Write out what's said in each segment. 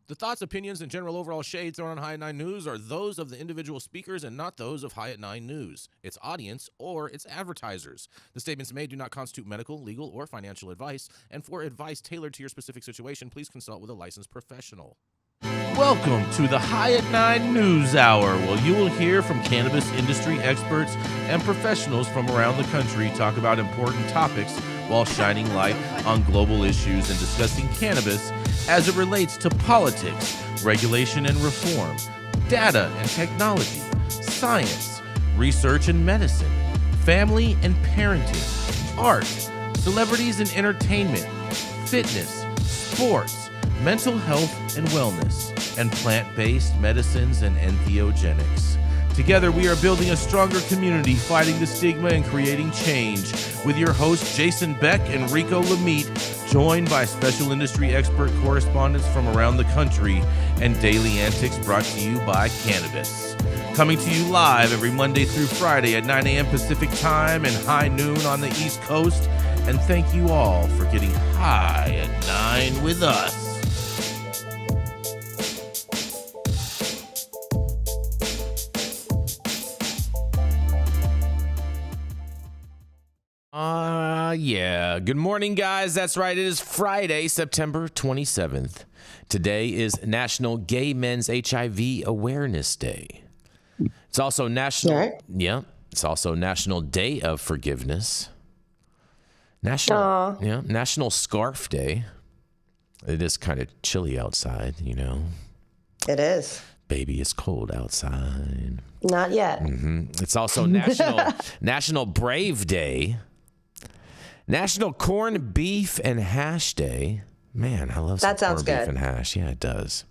The thoughts, opinions, and general overall shade thrown on High at 9 News are those of the individual speakers and not those of High at 9 News, its audience, or its advertisers. The statements made do not constitute medical, legal, or financial advice, and for advice tailored to your specific situation, please consult with a licensed professional. Welcome to the High at 9 News Hour, where you will hear from cannabis industry experts and professionals from around the country talk about important topics while shining light on global issues and discussing cannabis as it relates to politics, regulation and reform, data and technology, science, research and medicine, family and parenting, art, celebrities and entertainment, fitness, sports, mental health and wellness, and plant-based medicines and entheogenics. Together, we are building a stronger community, fighting the stigma and creating change. With your hosts, Jason Beck and Rico Lamitte, joined by special industry expert correspondents from around the country, and daily antics brought to you by Cannabis. Coming to you live every Monday through Friday at 9 a.m. Pacific Time and high noon on the East Coast. And thank you all for getting high at 9 with us. Yeah. Good morning, guys. That's right. It is Friday, September 27th. Today is National Gay Men's HIV Awareness Day. It's also National, it's also National Day of Forgiveness. National Scarf Day. It is kind of chilly outside, you know. It is. Baby, it's cold outside. Not yet. Mm-hmm. It's also National Brave Day. National Corned Beef and Hash Day. Man, I love that. Sounds corned good. Beef and hash. Yeah, it does.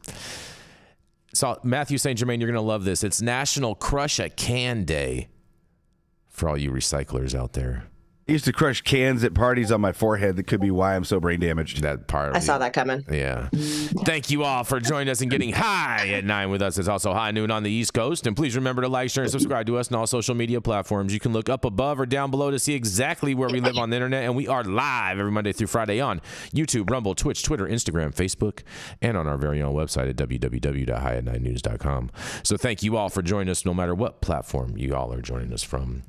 So, Mathieu St, Germain, you're going to love this. It's National Crush a Can Day for all you recyclers out there. I used to crush cans at parties on my forehead. That could be why I'm so brain damaged. That part. I saw that coming. Yeah. Thank you all for joining us and getting high at 9 with us. It's also high noon on the East Coast. And please remember to like, share, and subscribe to us on all social media platforms. You can look up above or down below to see exactly where we live on the internet. And we are live every Monday through Friday on YouTube, Rumble, Twitch, Twitter, Instagram, Facebook, and on our very own website at www.highat9news.com. So thank you all for joining us no matter what platform you all are joining us from.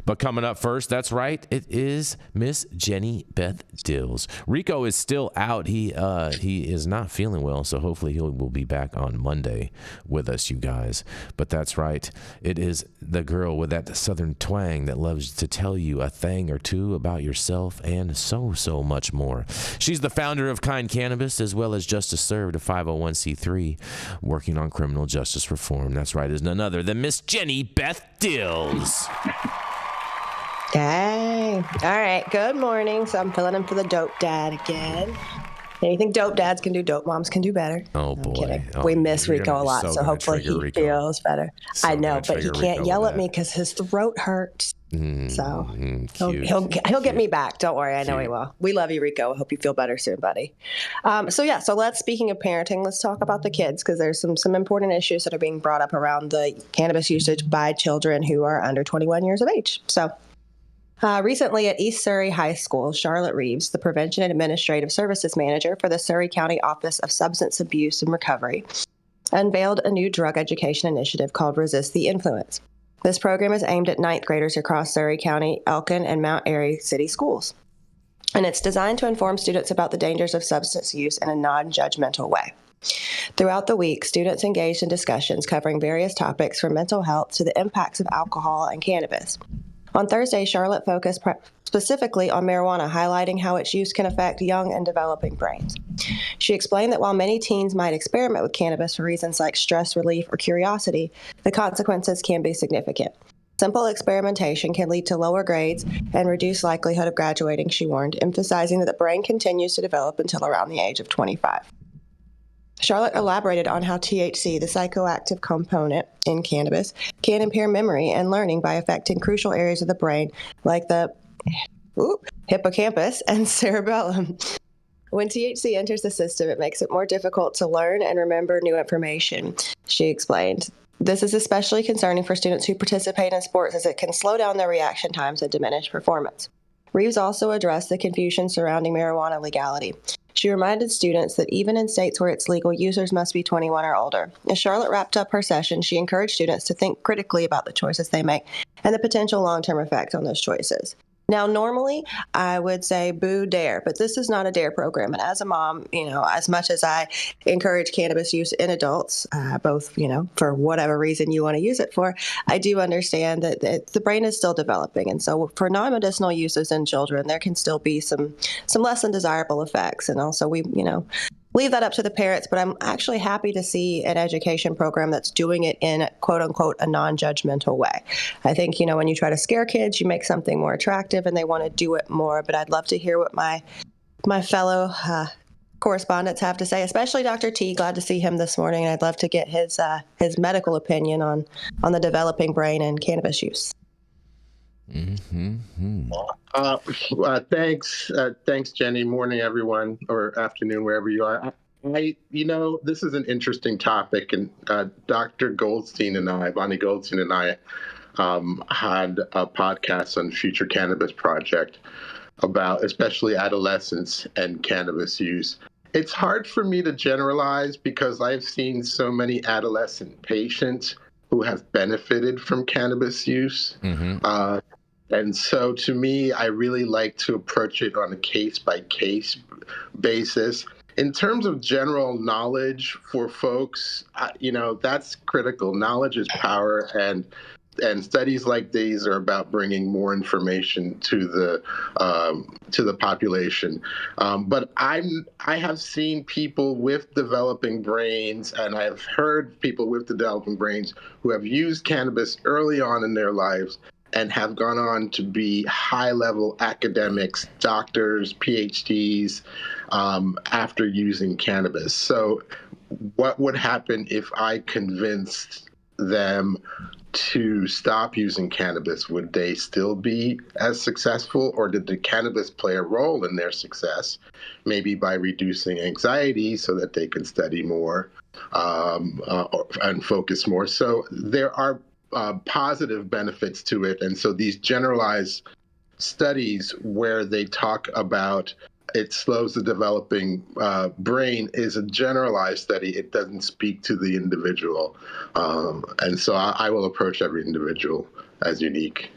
But coming up first, that's right, it is Miss Jenny Beth Dills. Rico is still out. He is not feeling well, so hopefully he will be back on Monday with us, you guys. But that's right. It is the girl with that southern twang that loves to tell you a thing or two about yourself and so much more. She's the founder of Kind Cannabis, as well as Justice Served, a 501c3 working on criminal justice reform. That's right, is none other than Miss Jenny Beth Dills. Hey. All right. Good morning. So I'm filling in for the dope dad again. Anything dope dads can do, dope moms can do better. Oh, boy. I'm kidding. Oh, we miss Rico a lot, so hopefully he feels better. I know, but he can't yell at me because his throat hurts. So he'll get me back. Don't worry. I know he will. We love you, Rico. I hope you feel better soon, buddy. So speaking of parenting, let's talk about the kids, because there's some important issues that are being brought up around the cannabis usage by children who are under 21 years of age. So recently at East Surrey High School, Charlotte Reeves, the Prevention and Administrative Services Manager for the Surrey County Office of Substance Abuse and Recovery, unveiled a new drug education initiative called Resist the Influence. This program is aimed at ninth graders across Surrey County, Elkin, and Mount Airy city schools. And it's designed to inform students about the dangers of substance use in a non-judgmental way. Throughout the week, students engaged in discussions covering various topics from mental health to the impacts of alcohol and cannabis. On Thursday, Charlotte focused specifically on marijuana, highlighting how its use can affect young and developing brains. She explained that while many teens might experiment with cannabis for reasons like stress relief or curiosity, the consequences can be significant. Simple experimentation can lead to lower grades and reduced likelihood of graduating, she warned, emphasizing that the brain continues to develop until around the age of 25. Charlotte elaborated on how THC, the psychoactive component in cannabis, can impair memory and learning by affecting crucial areas of the brain like the hippocampus and cerebellum. When THC enters the system, it makes it more difficult to learn and remember new information, she explained. This is especially concerning for students who participate in sports, as it can slow down their reaction times and diminish performance. Reeves also addressed the confusion surrounding marijuana legality. She reminded students that even in states where it's legal, users must be 21 or older. As Charlotte wrapped up her session, she encouraged students to think critically about the choices they make and the potential long-term effect on those choices. Now, normally, I would say boo dare, but this is not a dare program. And as a mom, as much as I encourage cannabis use in adults, both, for whatever reason you want to use it for, I do understand that the brain is still developing. And so for non-medicinal uses in children, there can still be some less than desirable effects. And also we, leave that up to the parents, but I'm actually happy to see an education program that's doing it in, quote unquote, a non-judgmental way. I think, when you try to scare kids, you make something more attractive and they want to do it more. But I'd love to hear what my fellow correspondents have to say, especially Dr. T. Glad to see him this morning. I'd love to get his medical opinion on the developing brain and cannabis use. Thanks, Jenny. Morning, everyone, or afternoon, wherever you are. This is an interesting topic, and Dr. Goldstein and I, Bonnie Goldstein and I, had a podcast on Future Cannabis Project about especially adolescents and cannabis use. It's hard for me to generalize because I've seen so many adolescent patients who have benefited from cannabis use. And so to me, I really like to approach it on a case-by-case basis. In terms of general knowledge for folks, that's critical. Knowledge is power, and studies like these are about bringing more information to the population. But I have seen people with developing brains, and I've heard people with developing brains who have used cannabis early on in their lives and have gone on to be high-level academics, doctors, PhDs, after using cannabis. So what would happen if I convinced them to stop using cannabis? Would they still be as successful, or did the cannabis play a role in their success, maybe by reducing anxiety so that they can study more and focus more? So there are positive benefits to it. And so these generalized studies where they talk about it slows the developing brain is a generalized study. It doesn't speak to the individual. And so I will approach every individual as unique.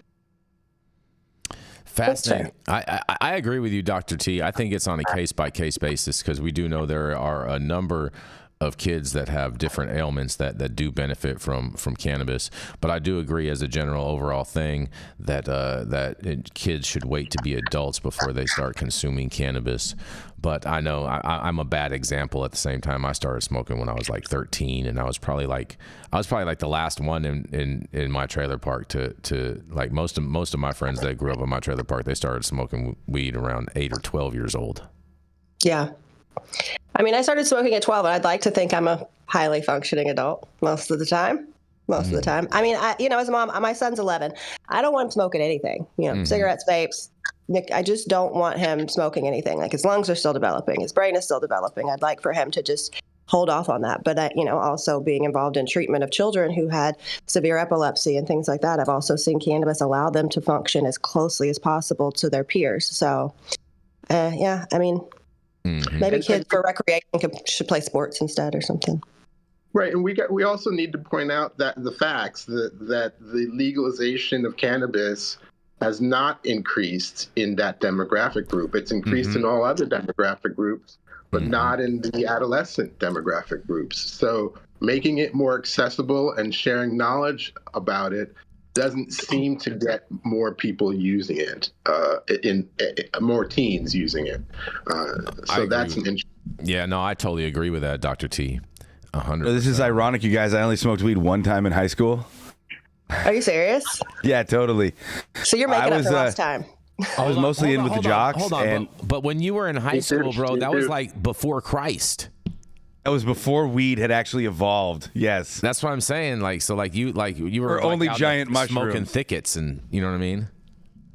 Fascinating. I agree with you, Dr. T. I think it's on a case-by-case basis because we do know there are a number of kids that have different ailments that do benefit from cannabis. But I do agree as a general overall thing that kids should wait to be adults before they start consuming cannabis. But I know I'm a bad example at the same time. I started smoking when I was like 13, and I was probably like the last one in my trailer park to like most of my friends that grew up in my trailer park, they started smoking weed around 8 or 12 years old. Yeah. I mean, I started smoking at 12, and I'd like to think I'm a highly functioning adult most of the time. I mean, as a mom, my son's 11. I don't want him smoking anything, cigarettes, vapes. I just don't want him smoking anything. Like, his lungs are still developing. His brain is still developing. I'd like for him to just hold off on that. But, also being involved in treatment of children who had severe epilepsy and things like that, I've also seen cannabis allow them to function as closely as possible to their peers. So, maybe kids for recreation should play sports instead or something. Right, and we also need to point out that the facts that the legalization of cannabis has not increased in that demographic group. It's increased in all other demographic groups, but not in the adolescent demographic groups. So making it more accessible and sharing knowledge about it doesn't seem to get more people using it, more teens using it. So that's an interesting. Yeah, no, I totally agree with that, Dr. T. 100%. This is ironic, you guys. I only smoked weed one time in high school. Are you serious? Yeah, totally. So you're making up for last time. I was mostly in with the jocks. Hold on, but when you were in high school, bro, that was like before Christ. That was before weed had actually evolved. Yes, that's what I'm saying. You were only giant mushrooms, smoking thickets, and you know what I mean.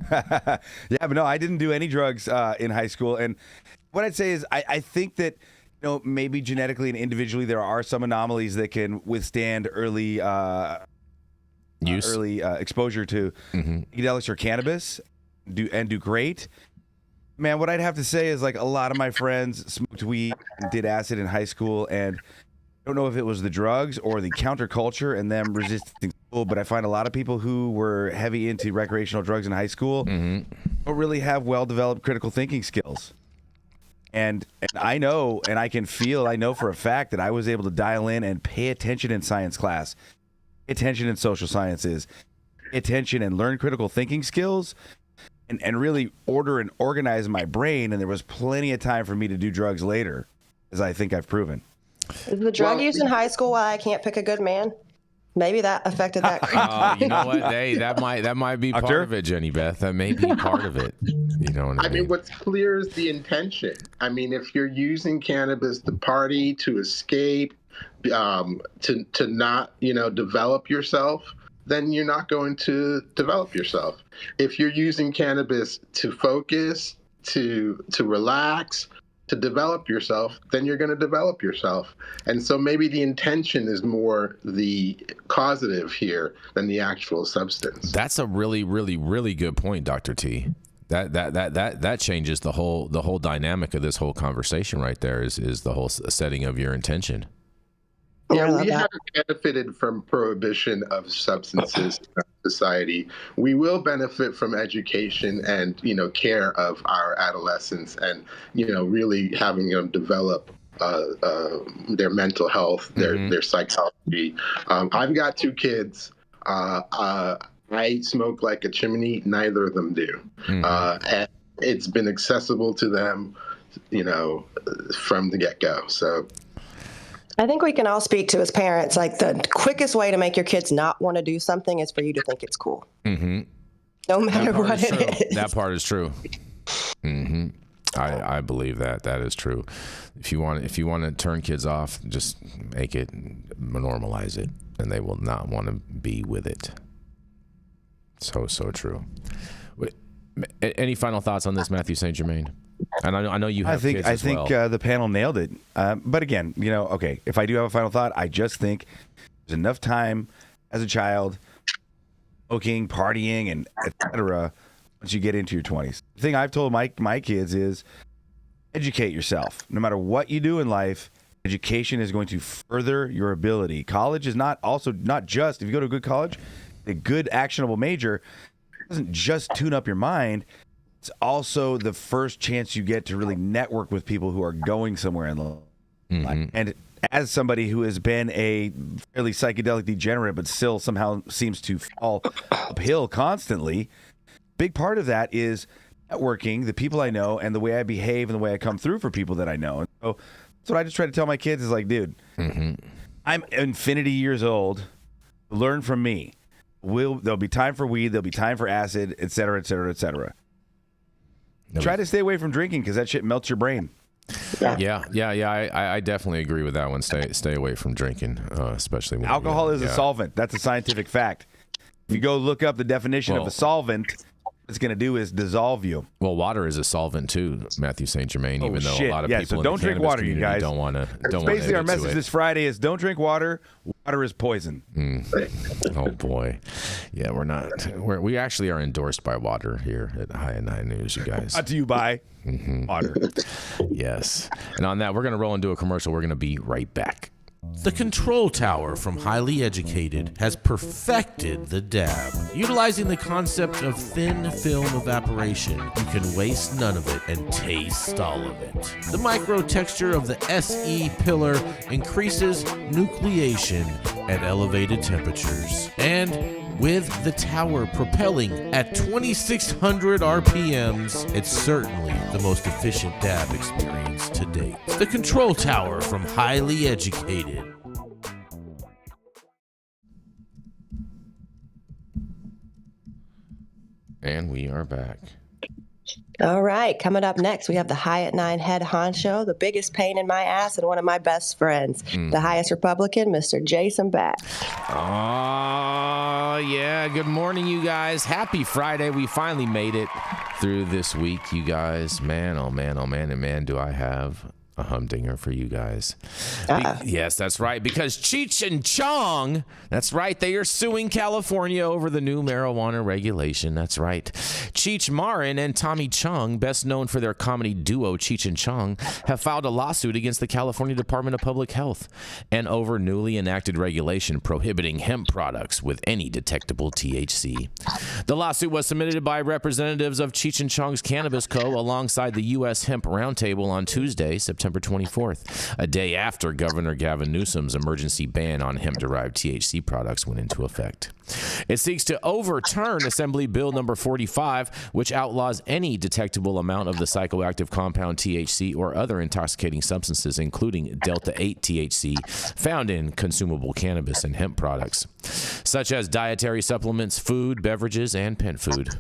Yeah, but no, I didn't do any drugs in high school. And what I'd say is, I think that maybe genetically and individually there are some anomalies that can withstand early exposure to psychedelics or cannabis, do great. Man, what I'd have to say is like a lot of my friends smoked weed and did acid in high school, and I don't know if it was the drugs or the counterculture and them resisting school, but I find a lot of people who were heavy into recreational drugs in high school don't really have well-developed critical thinking skills. And I know, and I can feel, I know for a fact that I was able to dial in and pay attention in science class, pay attention in social sciences, pay attention and learn critical thinking skills. And really order and organize my brain, and there was plenty of time for me to do drugs later, as I think I've proven. Is the drug use in high school why I can't pick a good man? Maybe that affected that. You know what? Hey, that might be part of it, Jenny Beth. That may be part of it. You know what I mean? I mean, what's clear is the intention. I mean, if you're using cannabis to party, to escape, to not, develop yourself, then you're not going to develop yourself. If you're using cannabis to focus, to relax, to develop yourself, then you're going to develop yourself. And so maybe the intention is more the causative here than the actual substance. That's a really, really, really good point, Dr. T. That changes the whole dynamic of this whole conversation right there is the whole setting of your intention. Yeah, we haven't benefited from prohibition of substances in our society. We will benefit from education and, care of our adolescents and, really having them develop their mental health, their psychology. I've got 2 kids. I smoke like a chimney. Neither of them do. And it's been accessible to them, from the get-go. So I think we can all speak to as parents, like the quickest way to make your kids not want to do something is for you to think it's cool. No matter what it is. That part is true. I believe that is true. If you want to turn kids off, just make it, normalize it, and they will not want to be with it. So true. Any final thoughts on this, Mathieu St. Germain? And I know you have kids as well. I think the panel nailed it. But again, okay, if I do have a final thought, I just think there's enough time as a child, smoking, partying, and et cetera, once you get into your 20s. The thing I've told my kids is educate yourself. No matter what you do in life, education is going to further your ability. College is not just, if you go to a good college, a good actionable major, it doesn't just tune up your mind. It's also the first chance you get to really network with people who are going somewhere in life. And as somebody who has been a fairly psychedelic degenerate, but still somehow seems to fall uphill constantly, big part of that is networking, the people I know, and the way I behave and the way I come through for people that I know. And so that's what I just try to tell my kids is like, dude, I'm infinity years old. Learn from me. There'll be time for weed. There'll be time for acid, et cetera, et cetera, et cetera. Try to stay away from drinking because that shit melts your brain. Yeah. I definitely agree with that one. Stay away from drinking, especially when alcohol is a solvent. That's a scientific fact. If you go look up the definition of a solvent, what it's going to do is dissolve you. Well, water is a solvent too, Mathieu St. Germain. Even though a lot of people so don't drink water, you guys. Don't want to. Basically, our message this Friday is don't drink water. Water is poison. Oh boy, yeah, we're not. We actually are endorsed by water here at High and Nine News, you guys. Brought to you by water. Yes, and on that, we're gonna roll into a commercial. We're gonna be right back. The Control Tower from Highly Educated has perfected the dab. Utilizing the concept of thin film evaporation, you can waste none of it and taste all of it. The micro texture of the SE pillar increases nucleation at elevated temperatures. And with the tower propelling at 2,600 RPMs, it's certainly the most efficient dab experience to date. The Control Tower from Highly Educated. And we are back. All right, coming up next, we have the High at 9 head honcho, the biggest pain in my ass, and one of my best friends, the highest Republican, Mr. Jason Beck. Oh, yeah. Good morning, you guys. Happy Friday. We finally made it through this week, you guys. Man, oh, man, and man, do I have a humdinger for you guys. Yes, that's right, because Cheech and Chong, that's right, they are suing California over the new marijuana regulation. That's right. Cheech Marin and Tommy Chong, best known for their comedy duo Cheech and Chong, have filed a lawsuit against the California Department of Public Health and over newly enacted regulation prohibiting hemp products with any detectable THC. The lawsuit was submitted by representatives of Cheech and Chong's Cannabis Co. alongside the U.S. Hemp Roundtable on Tuesday, September 24th, a day after Governor Gavin Newsom's emergency ban on hemp-derived THC products went into effect. It seeks to overturn Assembly Bill number 45, which outlaws any detectable amount of the psychoactive compound THC or other intoxicating substances, including Delta-8 THC, found in consumable cannabis and hemp products, such as dietary supplements, food, beverages, and pet food.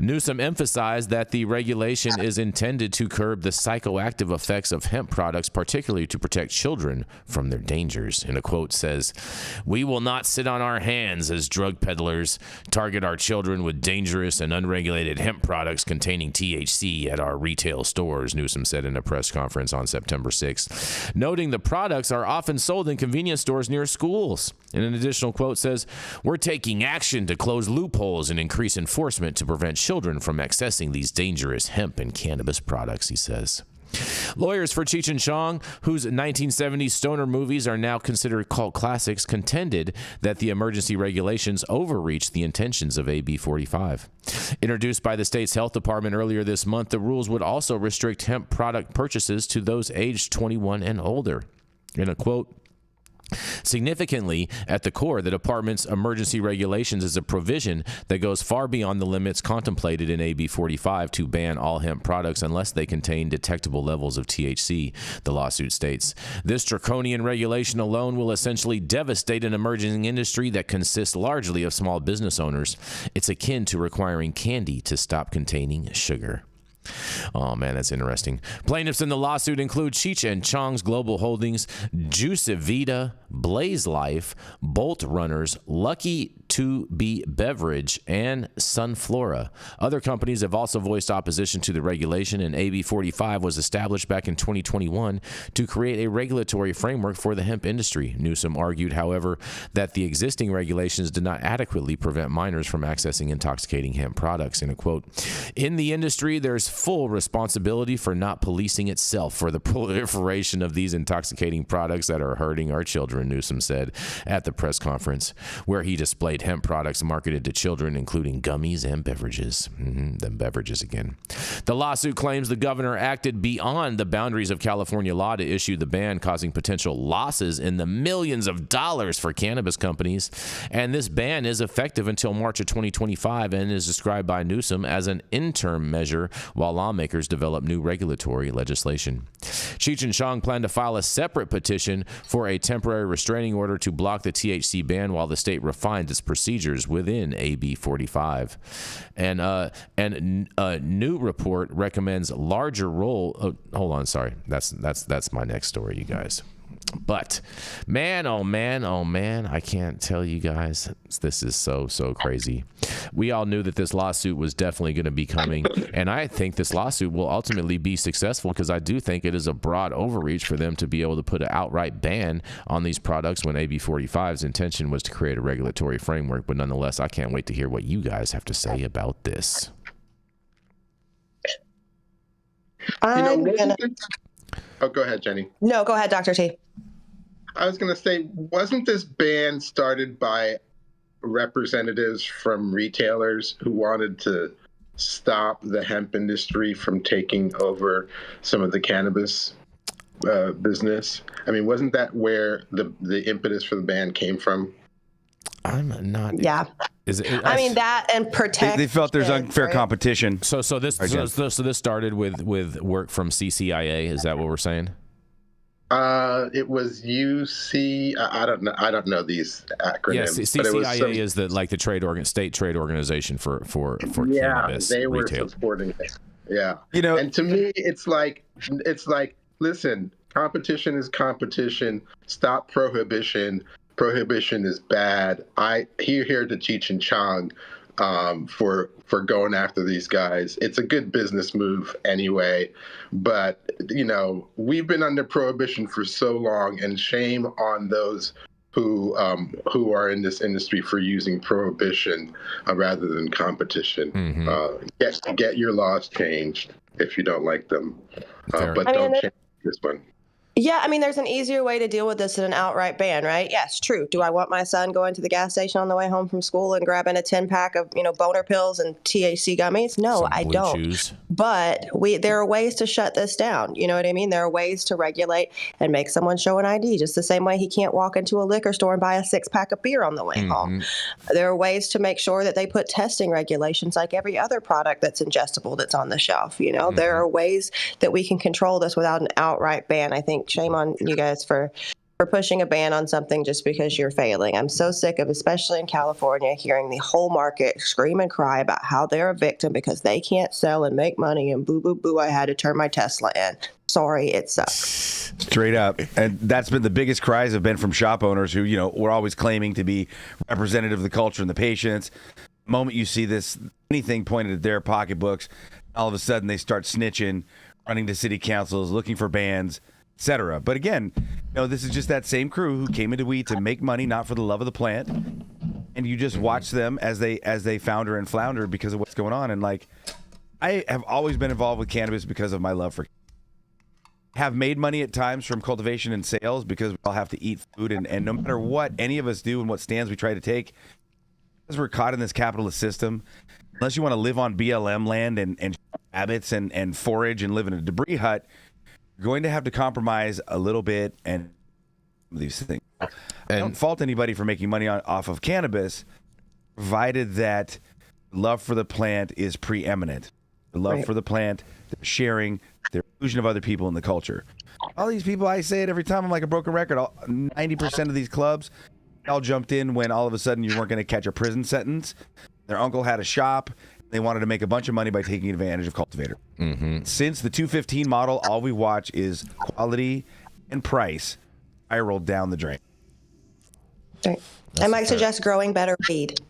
Newsom emphasized that the regulation is intended to curb the psychoactive effects of hemp products, particularly to protect children from their dangers. And a quote says, "We will not sit on our hands as drug peddlers target our children with dangerous and unregulated hemp products containing THC at our retail stores," Newsom said in a press conference on September 6th, noting the products are often sold in convenience stores near schools. And an additional quote says, "We're taking action to close loopholes and increase enforcement to prevent children from accessing these dangerous hemp and cannabis products," he says. Lawyers for Cheech and Chong, whose 1970s stoner movies are now considered cult classics, contended that the emergency regulations overreached the intentions of AB 45. Introduced by the state's health department earlier this month, the rules would also restrict hemp product purchases to those aged 21 and older. In a quote, "Significantly, at the core, the department's emergency regulations is a provision that goes far beyond the limits contemplated in AB 45 to ban all hemp products unless they contain detectable levels of THC," the lawsuit states. "This draconian regulation alone will essentially devastate an emerging industry that consists largely of small business owners. It's akin to requiring candy to stop containing sugar." Oh, man, that's interesting. Plaintiffs in the lawsuit include Cheech and Chong's Global Holdings, Juice Vita, Blaze Life, Bolt Runners, Lucky to Be Beverage, and Sunflora. Other companies have also voiced opposition to the regulation, and AB 45 was established back in 2021 to create a regulatory framework for the hemp industry. Newsom argued, however, that the existing regulations did not adequately prevent minors from accessing intoxicating hemp products. In a quote, "In the industry, there's full responsibility for not policing itself for the proliferation of these intoxicating products that are hurting our children," Newsom said at the press conference, where he displayed hemp products marketed to children, including gummies and beverages. Them beverages again. The lawsuit claims the governor acted beyond the boundaries of California law to issue the ban, causing potential losses in the millions of dollars for cannabis companies. And this ban is effective until March of 2025 and is described by Newsom as an interim measure while lawmakers develop new regulatory legislation. Cheech and Chong plan to file a separate petition for a temporary restraining order to block the THC ban while the state refines its procedures within AB 45. And a new report recommends larger role. Hold on, sorry. That's my next story, you guys. But man, oh man, oh man, I can't tell you guys, this is so crazy. We all knew that this lawsuit was definitely going to be coming, and I think this lawsuit will ultimately be successful because I do think it is a broad overreach for them to be able to put an outright ban on these products when AB 45's intention was to create a regulatory framework. But nonetheless, I can't wait to hear what you guys have to say about this. Oh, go ahead, Jenny. No, go ahead, Dr. T. I was going to say, wasn't this ban started by representatives from retailers who wanted to stop the hemp industry from taking over some of the cannabis business? I mean, wasn't that where the impetus for the ban came from? I'm not. Yeah. I mean that and protect. They felt there's unfair competition. So this started with work from CCIA. Is that what we're saying? It was UC. I don't know these acronyms. Yes, CCIA is the state trade organization for cannabis. They were retail. supporting it. Yeah, and to me, it's like, listen, competition is competition. Stop prohibition. Prohibition is bad. Here to Cheech and Chong for going after these guys. It's a good business move anyway, but we've been under prohibition for so long, and shame on those who are in this industry for using prohibition rather than competition. Get your laws changed if you don't like them, but don't change this one. Yeah, I mean, there's an easier way to deal with this than an outright ban, right? Yes, true. Do I want my son going to the gas station on the way home from school and grabbing a 10-pack of, boner pills and THC gummies? No, I don't. Chews. But there are ways to shut this down. You know what I mean? There are ways to regulate and make someone show an ID, just the same way he can't walk into a liquor store and buy a 6-pack of beer on the way home. There are ways to make sure that they put testing regulations like every other product that's ingestible that's on the shelf. There are ways that we can control this without an outright ban. I think shame on you guys for pushing a ban on something just because you're failing. I'm so sick of, especially in California, hearing the whole market scream and cry about how they're a victim because they can't sell and make money and boo, boo, boo, I had to turn my Tesla in. Sorry, it sucks. Straight up. And that's been the biggest cries have been from shop owners who, were always claiming to be representative of the culture and the patients. The moment you see this, anything pointed at their pocketbooks, all of a sudden they start snitching, running to city councils, looking for bans, etc. But again, this is just that same crew who came into weed to make money, not for the love of the plant. And you just watch them as they founder and flounder because of what's going on. And I have always been involved with cannabis because of my love for. Have made money at times from cultivation and sales because we all have to eat food, and no matter what any of us do and what stands we try to take, because we're caught in this capitalist system, unless you want to live on BLM land and habits and forage and live in a debris hut, going to have to compromise a little bit and these things. I don't fault anybody for making money off of cannabis, provided that love for the plant is preeminent. The love for the plant, the sharing, the inclusion of other people in the culture. All these people, I say it every time, I'm like a broken record. 90% of these clubs all jumped in when all of a sudden you weren't going to catch a prison sentence. Their uncle had a shop. They wanted to make a bunch of money by taking advantage of cultivator. Since the 215 model, all we watch is quality and price. I rolled down the drain. I might suggest growing better weed.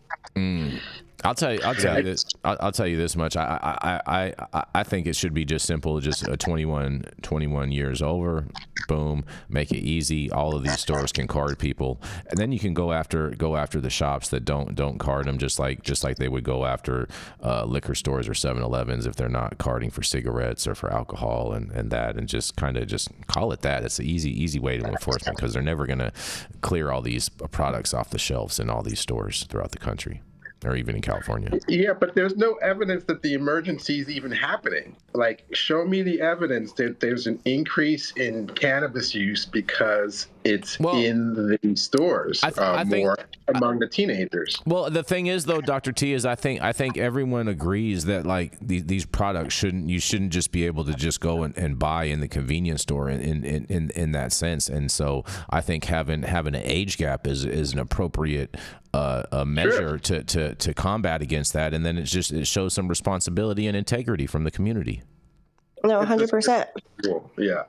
I'll tell you this much. I think it should be just simple. Just a 21 years over. Boom. Make it easy. All of these stores can card people, and then you can go after the shops that don't card them, just like they would go after liquor stores or 7-Elevens if they're not carding for cigarettes or for alcohol and that, and just kind of just call it that. It's an easy way to enforcement because they're never going to clear all these products off the shelves in all these stores throughout the country. Or even in California. Yeah, but there's no evidence that the emergency is even happening. Show me the evidence that there's an increase in cannabis use because it's in the stores more among the teenagers. Well, the thing is, though, Dr. T, is I think everyone agrees that these products you shouldn't just be able to just go and buy in the convenience store in that sense. And so I think having an age gap is an appropriate a measure to combat against that, and then it shows some responsibility and integrity from the community. No, 100%. Cool. Yeah.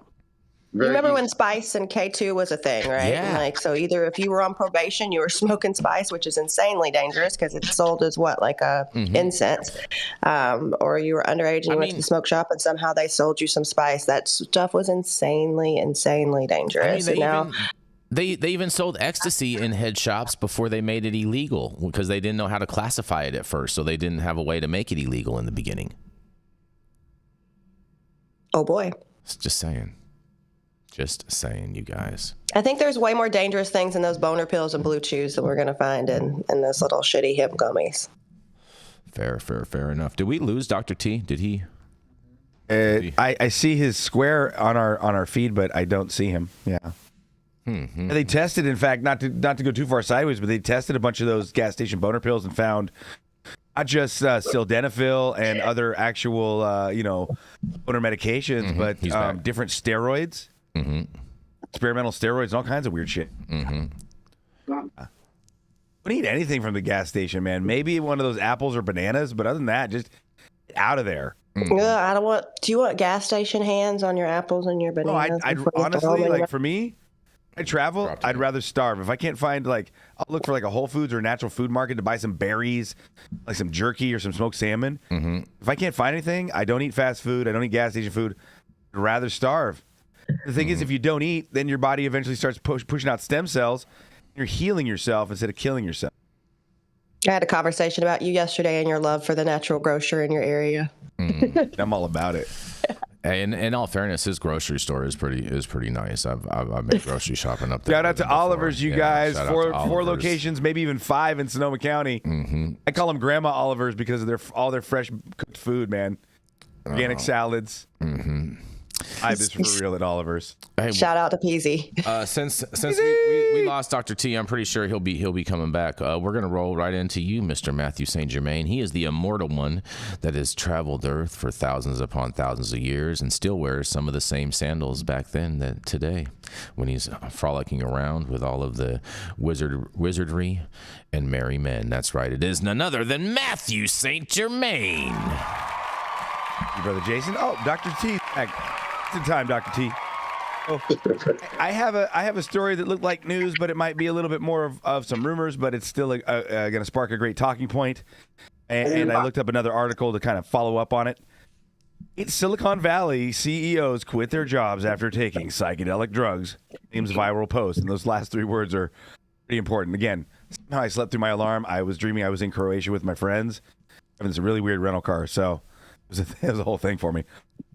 You remember when Spice and K2 was a thing, right? Yeah. And so either if you were on probation, you were smoking Spice, which is insanely dangerous because it's sold as incense, or you were underage and you went to the smoke shop and somehow they sold you some Spice. That stuff was insanely dangerous. They even sold ecstasy in head shops before they made it illegal because they didn't know how to classify it at first, so they didn't have a way to make it illegal in the beginning. Oh boy. Just saying, you guys. I think there's way more dangerous things in those boner pills and blue chews that we're going to find in those little shitty hemp gummies. Fair enough. Did we lose Dr. T? Did he? I see his square on our feed, but I don't see him. Yeah. And they tested, in fact, not to go too far sideways, but they tested a bunch of those gas station boner pills and found not just sildenafil and other actual, boner medications, but different steroids, experimental steroids, and all kinds of weird shit. Don't eat anything from the gas station, man. Maybe one of those apples or bananas, but other than that, just get out of there. I don't want. Do you want gas station hands on your apples and your bananas? I'd honestly, for me, I travel, I'd rather starve. If I can't find, I'll look for a Whole Foods or a natural food market to buy some berries, like some jerky or some smoked salmon. If I can't find anything, I don't eat fast food. I don't eat gas station food. I'd rather starve. The thing is, if you don't eat, then your body eventually starts pushing out stem cells. You're healing yourself instead of killing yourself. I had a conversation about you yesterday and your love for the natural grocer in your area. I'm all about it. And in all fairness, his grocery store is pretty nice. I've been grocery shopping up there. Shout out to Oliver's, you guys. Four locations, maybe even 5 in Sonoma County. I call them Grandma Oliver's because of all their fresh cooked food, man. Organic salads. I just for real at Oliver's. Hey, shout out to Peasy. Since we lost Dr. T, I'm pretty sure he'll be coming back. We're gonna roll right into you, Mr. Mathieu St. Germain. He is the immortal one that has traveled the earth for thousands upon thousands of years and still wears some of the same sandals back then that today, when he's frolicking around with all of the wizardry and merry men. That's right. It is none other than Mathieu St. Germain. Your brother Jason. Oh, Dr. T. It's in time, Dr. T. Oh, I have a story that looked like news, but it might be a little bit more of some rumors, but it's still going to spark a great talking point. And I looked up another article to kind of follow up on it. Silicon Valley CEOs quit their jobs after taking psychedelic drugs. Name's viral post, and those last 3 words are pretty important. Again, somehow I slept through my alarm. I was dreaming I was in Croatia with my friends, having this really weird rental car, so it was a whole thing for me.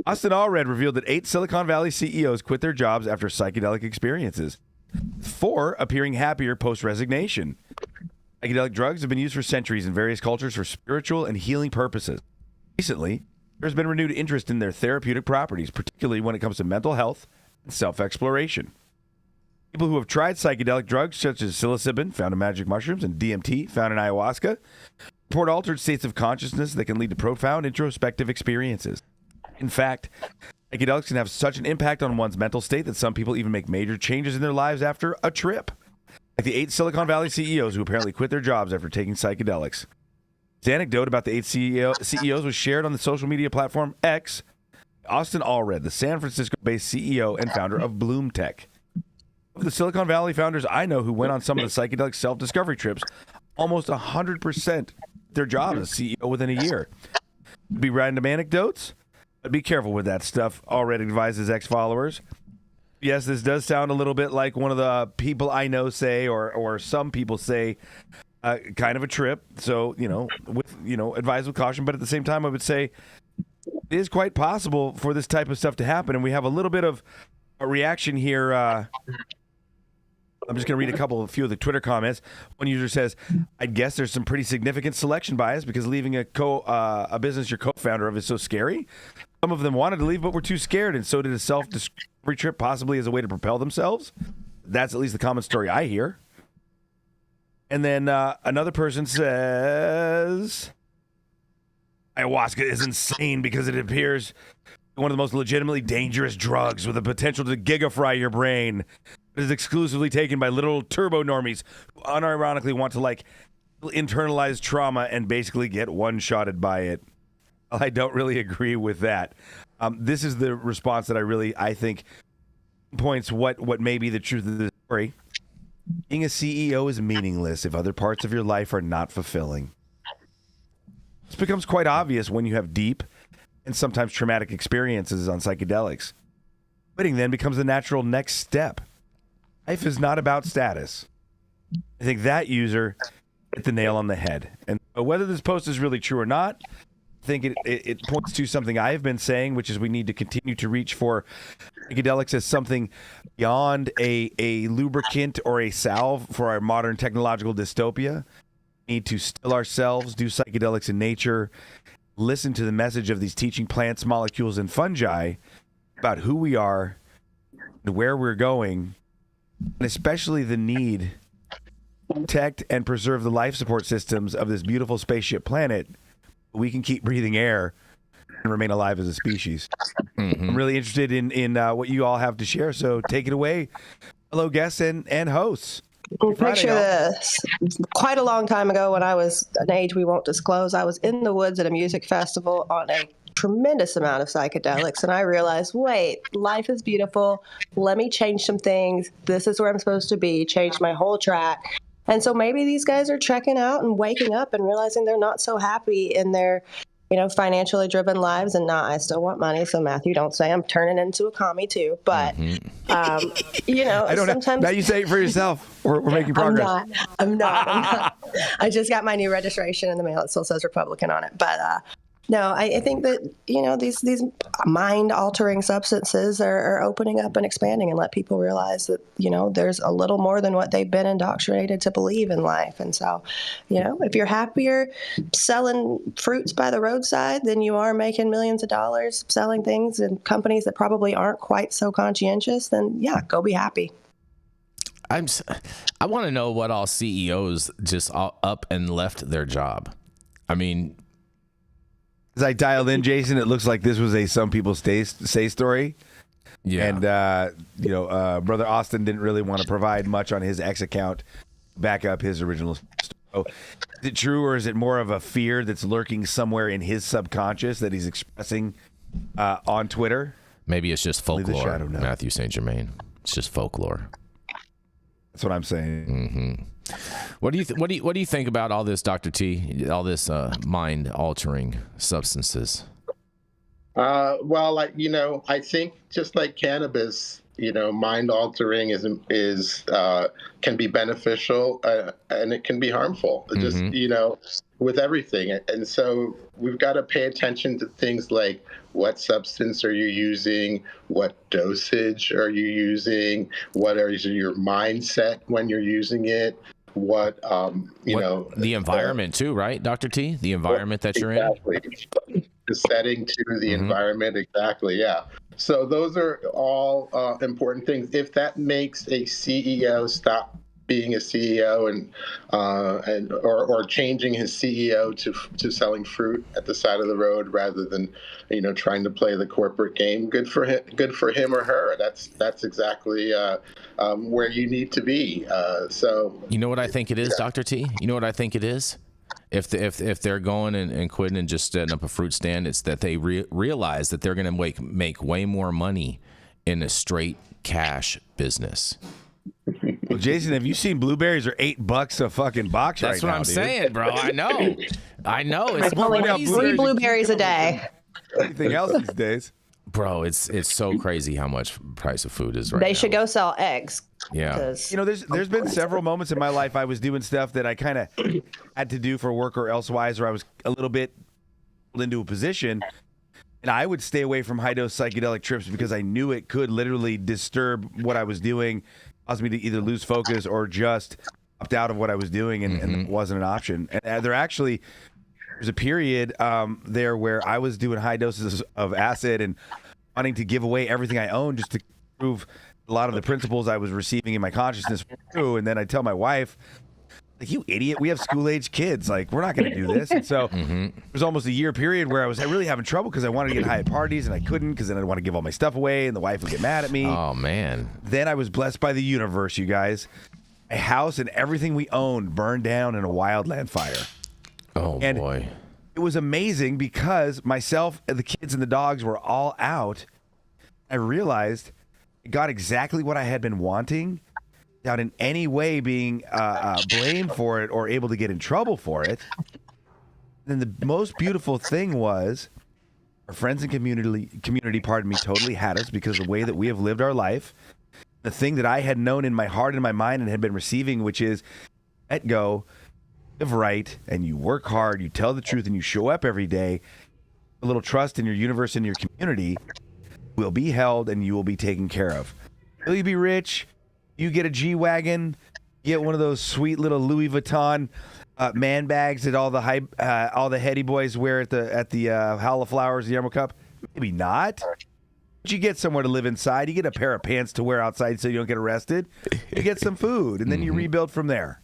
Austin Allred revealed that 8 Silicon Valley CEOs quit their jobs after psychedelic experiences, 4 appearing happier post-resignation. Psychedelic drugs have been used for centuries in various cultures for spiritual and healing purposes. Recently, there's been renewed interest in their therapeutic properties, particularly when it comes to mental health and self-exploration. People who have tried psychedelic drugs, such as psilocybin, found in magic mushrooms, and DMT, found in ayahuasca, report altered states of consciousness that can lead to profound introspective experiences. In fact, psychedelics can have such an impact on one's mental state that some people even make major changes in their lives after a trip. Like the 8 Silicon Valley CEOs who apparently quit their jobs after taking psychedelics. This anecdote about the 8 CEOs was shared on the social media platform X. Austin Allred, the San Francisco-based CEO and founder of Bloom Tech. Of the Silicon Valley founders I know who went on some of the psychedelic self-discovery trips, almost 100% their job as CEO within a year. Be random anecdotes, but be careful with that stuff. Allred advises ex-followers. Yes, this does sound a little bit like one of the people I know say, or some people say, kind of a trip. So, advise with caution. But at the same time, I would say it is quite possible for this type of stuff to happen. And we have a little bit of a reaction here. I'm just going to read a few of the Twitter comments. One user says, I guess there's some pretty significant selection bias because leaving a business you're co-founder of is so scary. Some of them wanted to leave, but were too scared, and so did a self-discovery trip, possibly as a way to propel themselves. That's at least the common story I hear. And then another person says, ayahuasca is insane because it appears one of the most legitimately dangerous drugs with the potential to gigafry your brain. It is exclusively taken by little turbo normies who unironically want to internalize trauma and basically get one-shotted by it. I don't really agree with that. This is the response that I think points what may be the truth of the story. Being a CEO is meaningless if other parts of your life are not fulfilling. This becomes quite obvious when you have deep and sometimes traumatic experiences on psychedelics. Quitting then becomes the natural next step. Life is not about status. I think that user hit the nail on the head. And whether this post is really true or not, I think it points to something I've been saying, which is we need to continue to reach for psychedelics as something beyond a lubricant or a salve for our modern technological dystopia. We need to still ourselves, do psychedelics in nature, listen to the message of these teaching plants, molecules, and fungi about who we are and where we're going, and especially the need to protect and preserve the life support systems of this beautiful spaceship planet. We can keep breathing air and remain alive as a species. I'm really interested in what you all have to share, so take it away, fellow guests and hosts. Picture this. Quite a long time ago, when I was an age we won't disclose, I was in the woods at a music festival on a tremendous amount of psychedelics, and I realized, wait, life is beautiful. Let me change some things. This is where I'm supposed to be. Change my whole track. And so maybe these guys are checking out and waking up and realizing they're not so happy in their financially driven lives, and I still want money. So Matthew, don't say I'm turning into a commie too. But, I don't sometimes. Now you say it for yourself. We're making progress. I'm not. I just got my new registration in the mail. It still says Republican on it. But no, I think that, these mind-altering substances are opening up and expanding and let people realize that, there's a little more than what they've been indoctrinated to believe in life. And so, if you're happier selling fruits by the roadside than you are making millions of dollars selling things in companies that probably aren't quite so conscientious, then yeah, go be happy. I want to know what all CEOs just up and left their job. I mean, as I dialed in, Jason, it looks like this was a some people say story. Yeah. And, Brother Austin didn't really want to provide much on his X account to back up his original story. So, is it true, or is it more of a fear that's lurking somewhere in his subconscious that he's expressing on Twitter? Maybe it's just folklore, Mathieu St. Germain. It's just folklore. That's what I'm saying. What do you think about all this, Dr. T? All this mind-altering substances? Well, I think just like cannabis, mind-altering is can be beneficial and it can be harmful. Just with everything, and so we've got to pay attention to things like what substance are you using, what dosage are you using, what is your mindset when you're using it. The environment too, right, Dr. T? The environment that you're in? The setting to the environment, exactly, yeah. So those are all important things. If that makes a CEO stop being a CEO or changing his CEO to selling fruit at the side of the road rather than trying to play the corporate game, good for him or her. That's exactly where you need to be. So you know what I think it is, Dr. T? You know what I think it is? If they're going and quitting and just setting up a fruit stand, it's that they realize that they're going to make way more money in a straight cash business. Well, Jason, have you seen blueberries are $8 a fucking box right now? That's what I'm saying, bro. I know. It's only 3 blueberries a day. Anything else these days? Bro, it's so crazy how much price of food is right now. They should go sell eggs. Yeah. There's been several moments in my life I was doing stuff that I kind of had to do for work or elsewise, or I was a little bit into a position, and I would stay away from high-dose psychedelic trips because I knew it could literally disturb what I was doing, cause me to either lose focus or just opt out of what I was doing, and it wasn't an option. And there's a period there where I was doing high doses of acid and wanting to give away everything I own just to prove a lot of the principles I was receiving in my consciousness were true. And then I tell my wife, like, you idiot, we have school-age kids. Like, we're not going to do this. And so it was almost a year period where I was really having trouble because I wanted to get high at parties and I couldn't because then I'd want to give all my stuff away and the wife would get mad at me. Oh, man. Then I was blessed by the universe, you guys. A house and everything we owned burned down in a wildland fire. Oh, and boy. It was amazing because myself and the kids and the dogs were all out. I realized I got exactly what I had been wanting without in any way being blamed for it or able to get in trouble for it. And then the most beautiful thing was our friends and community, totally had us because of the way that we have lived our life. The thing that I had known in my heart and my mind and had been receiving, which is let go, live right, and you work hard, you tell the truth, and you show up every day. A little trust in your universe and your community will be held, and you will be taken care of. Will you be rich? You get a G-Wagon, get one of those sweet little Louis Vuitton man bags that all the heady boys wear at the Hall of Flowers, the Emerald Cup. Maybe not. But you get somewhere to live inside. You get a pair of pants to wear outside so you don't get arrested. You get some food, and then you rebuild from there.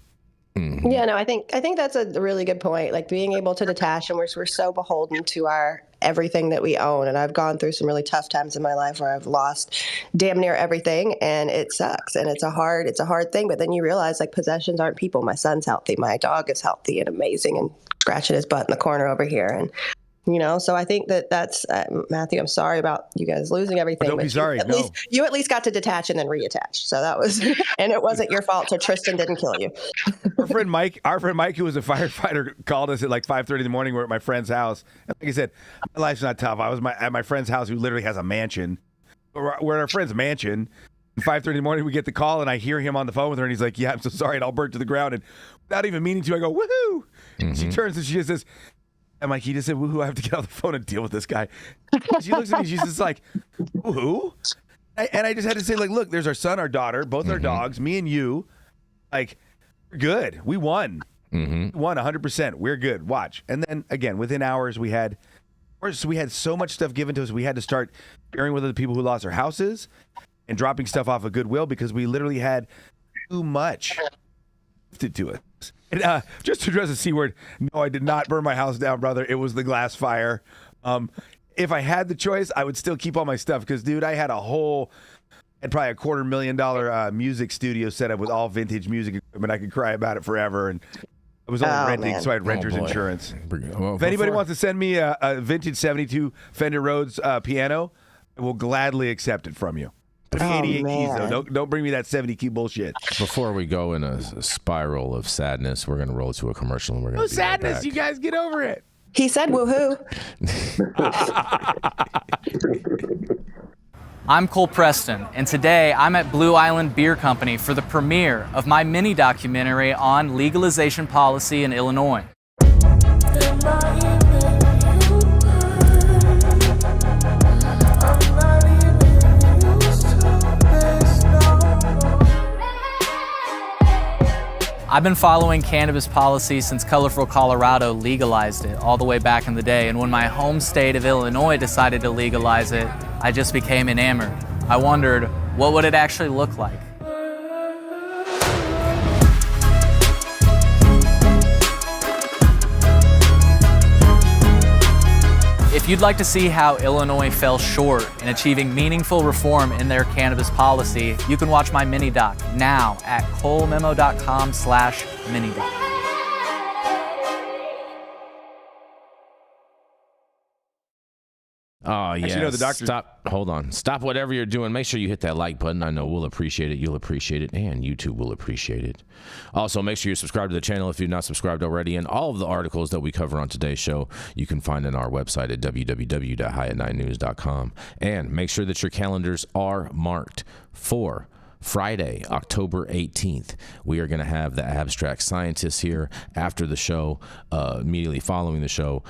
Mm-hmm. Yeah, no, I think that's a really good point. Like being able to detach, and we're so beholden to our everything that we own. And I've gone through some really tough times in my life where I've lost damn near everything, and it sucks. And it's a hard thing. But then you realize like possessions aren't people. My son's healthy, my dog is healthy and amazing, and scratching his butt in the corner over here. And So I think that's Matthew, I'm sorry about you guys losing everything. Don't be sorry. You at least got to detach and then reattach. So that was, and it wasn't your fault. So Tristan didn't kill you. Our friend Mike, who was a firefighter, called us at like 5:30 in the morning. We're at my friend's house. And like I said, my life's not tough. I was at my friend's house, who literally has a mansion. We're at our friend's mansion. At 5:30 in the morning, we get the call, and I hear him on the phone with her, and he's like, "Yeah, I'm so sorry, it all burnt to the ground." And without even meaning to, I go, "Woohoo!" Mm-hmm. She turns and she just says, I'm like, he just said, "Woohoo, I have to get on the phone and deal with this guy." She looks at me, she's just like, "Woohoo?" And I just had to say, like, look, there's our son, our daughter, both our dogs, me and you. Like, we're good. We won. We won 100%. We're good. Watch. And then, again, within hours, we had so much stuff given to us, we had to start sharing with other people who lost their houses and dropping stuff off of Goodwill because we literally had too much gifted to us. And, just to address the C word, no, I did not burn my house down, brother. It was the glass fire. If I had the choice, I would still keep all my stuff because, dude, I had probably a $250,000 music studio set up with all vintage music equipment. I could cry about it forever. And I was only renting, so I had renter's insurance. Well, if anybody wants to send me a vintage 72 Fender Rhodes piano, I will gladly accept it from you. 88 keys, though. Don't bring me that 70 key bullshit. Before we go in a spiral of sadness, we're going to roll to a commercial, and we're going to sadness, back. You guys get over it. He said woohoo. I'm Cole Preston, and today I'm at Blue Island Beer Company for the premiere of my mini documentary on legalization policy in Illinois. I've been following cannabis policy since colorful Colorado legalized it all the way back in the day, and when my home state of Illinois decided to legalize it, I just became enamored. I wondered, what would it actually look like? If you'd like to see how Illinois fell short in achieving meaningful reform in their cannabis policy, you can watch my mini-doc now at colememo.com/mini-doc. Oh, yeah. Actually, no, the doctor. Hold on. Stop whatever you're doing. Make sure you hit that like button. I know we'll appreciate it. You'll appreciate it. And YouTube will appreciate it. Also, make sure you subscribe to the channel if you're not subscribed already. And all of the articles that we cover on today's show, you can find on our website at www.highat9news.com. And make sure that your calendars are marked for Friday, October 18th. We are going to have the abstract scientists here after the show, immediately following the show,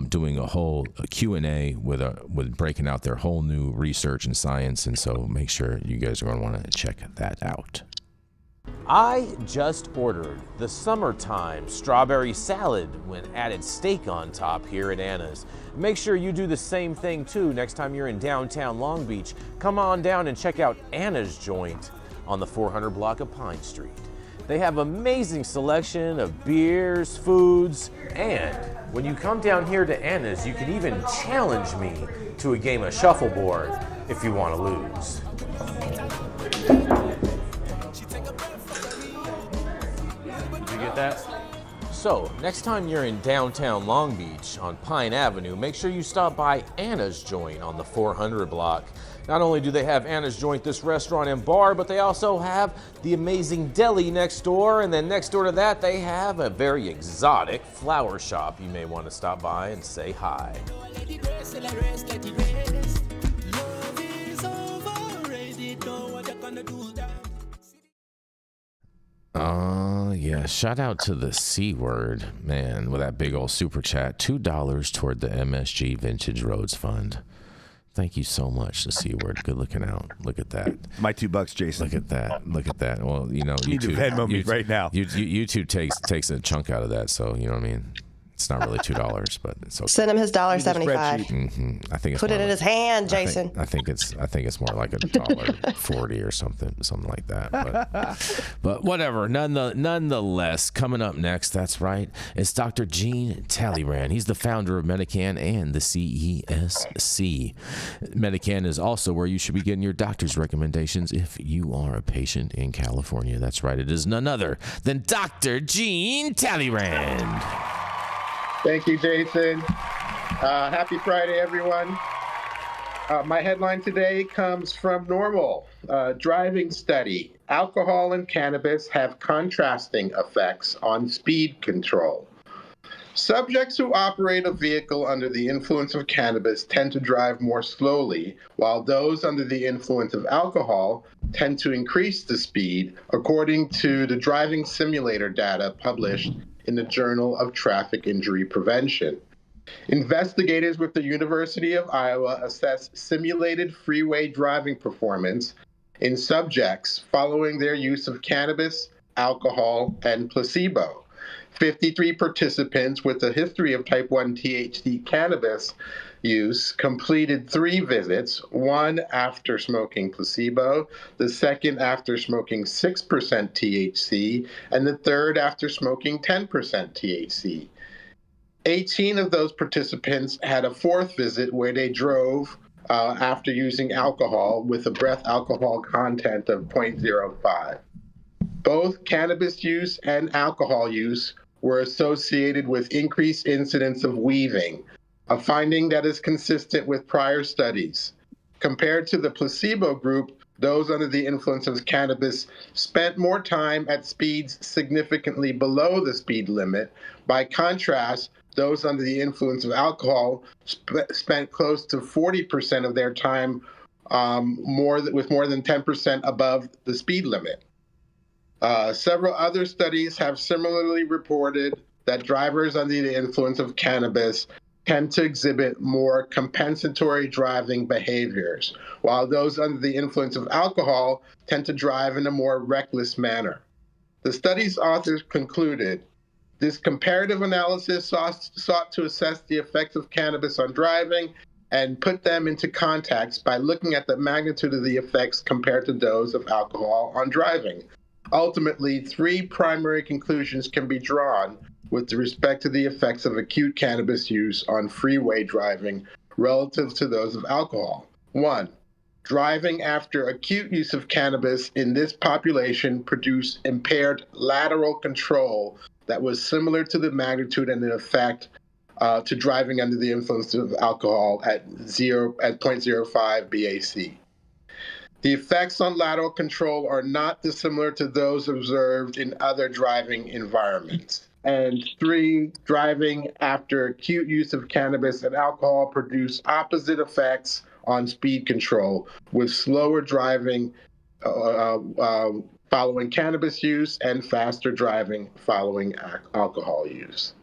doing a whole Q&A with breaking out their whole new research and science. And so make sure you guys are going to want to check that out. I just ordered the summertime strawberry salad when added steak on top here at Anna's. Make sure you do the same thing too next time you're in downtown Long Beach. Come on down and check out Anna's joint on the 400 block of Pine Street. They have amazing selection of beers, foods, and when you come down here to Anna's, you can even challenge me to a game of shuffleboard if you want to lose. That. So, next time you're in downtown Long Beach on Pine Avenue, make sure you stop by Anna's Joint on the 400 block. Not only do they have Anna's Joint, this restaurant and bar, but they also have the amazing deli next door, and then next door to that they have a very exotic flower shop. You may want to stop by and say hi. Yeah, shout out to the C word, man, with that big old super chat. $2 toward the MSG Vintage Roads Fund. Thank you so much, the C word. Good looking out. Look at that. My $2, Jason. Look at that. Look at that. Well, you know, you need to Venmo me right now. YouTube takes a chunk out of that, so you know what I mean. It's not really $2, but it's okay. Send him his $1.75. I think it's put it in his hand, Jason. I think it's more like $1.40 or something like that. But whatever. Nonetheless, coming up next, that's right, it's Dr. Gene Talleyrand. He's the founder of Medican and the CESC. Medican is also where you should be getting your doctor's recommendations if you are a patient in California. That's right. It is none other than Dr. Gene Talleyrand. Thank you, Jason. Happy Friday, everyone. My headline today comes from Normal. Driving study. Alcohol and cannabis have contrasting effects on speed control. Subjects who operate a vehicle under the influence of cannabis tend to drive more slowly, while those under the influence of alcohol tend to increase the speed, according to the driving simulator data published in the Journal of Traffic Injury Prevention. Investigators with the University of Iowa assessed simulated freeway driving performance in subjects following their use of cannabis, alcohol, and placebo. 53 participants with a history of type 1 THC cannabis use completed 3 visits, one after smoking placebo, the second after smoking 6% THC, and the third after smoking 10% THC. 18 of those participants had a 4th visit where they drove after using alcohol with a breath alcohol content of 0.05. Both cannabis use and alcohol use were associated with increased incidence of weaving, a finding that is consistent with prior studies. Compared to the placebo group, those under the influence of cannabis spent more time at speeds significantly below the speed limit. By contrast, those under the influence of alcohol spent close to 40% of their time with more than 10% above the speed limit. Several other studies have similarly reported that drivers under the influence of cannabis tend to exhibit more compensatory driving behaviors, while those under the influence of alcohol tend to drive in a more reckless manner. The study's authors concluded this comparative analysis sought to assess the effects of cannabis on driving and put them into context by looking at the magnitude of the effects compared to those of alcohol on driving. Ultimately, 3 primary conclusions can be drawn with respect to the effects of acute cannabis use on freeway driving relative to those of alcohol. 1, driving after acute use of cannabis in this population produced impaired lateral control that was similar to the magnitude and the effect to driving under the influence of alcohol at 0.05 BAC. The effects on lateral control are not dissimilar to those observed in other driving environments. And 3, driving after acute use of cannabis and alcohol produce opposite effects on speed control, with slower driving following cannabis use and faster driving following alcohol use.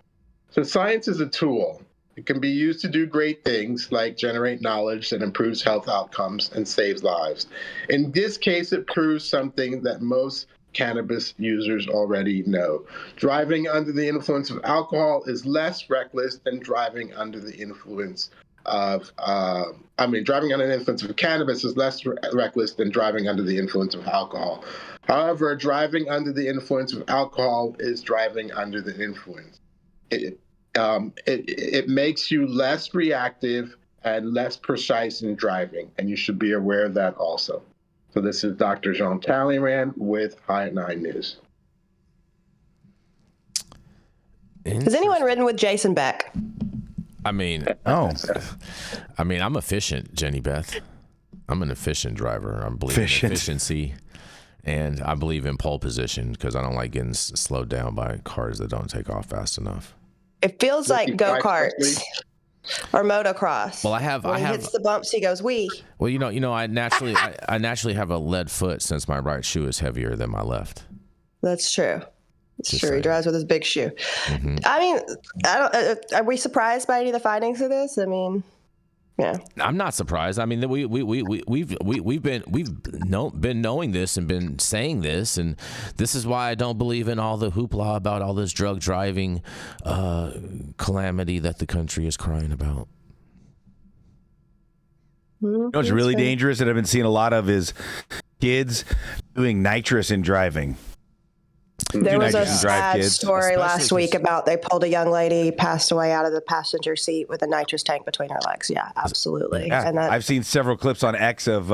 So science is a tool. It can be used to do great things like generate knowledge that improves health outcomes and saves lives. In this case, it proves something that most cannabis users already know. Driving under the influence of alcohol is less reckless than driving under the influence of, driving under the influence of cannabis is less reckless than driving under the influence of alcohol. However, driving under the influence of alcohol is driving under the influence. It makes you less reactive and less precise in driving, and you should be aware of that also. So this is Dr. Jean Talleyrand with High at 9 News. Has anyone ridden with Jason Beck? I'm efficient, Jenny Beth. I'm an efficient driver. I believe in efficiency, and I believe in pole position because I don't like getting slowed down by cars that don't take off fast enough. It feels like go-karts or motocross. Well, when he hits the bumps, he goes, wee. Well, I naturally have a lead foot since my right shoe is heavier than my left. That's true. It's true. He drives with his big shoe. Mm-hmm. I mean, are we surprised by any of the findings of this? I mean, yeah. I'm not surprised. I mean, we've been knowing this and been saying this, and this is why I don't believe in all the hoopla about all this drug driving calamity that the country is crying about. You know what's really dangerous that I've been seeing a lot of is kids doing nitrous in driving. There was a sad story last week about they pulled a young lady, passed away out of the passenger seat with a nitrous tank between her legs. Yeah, absolutely. Yeah, and I've seen several clips on X of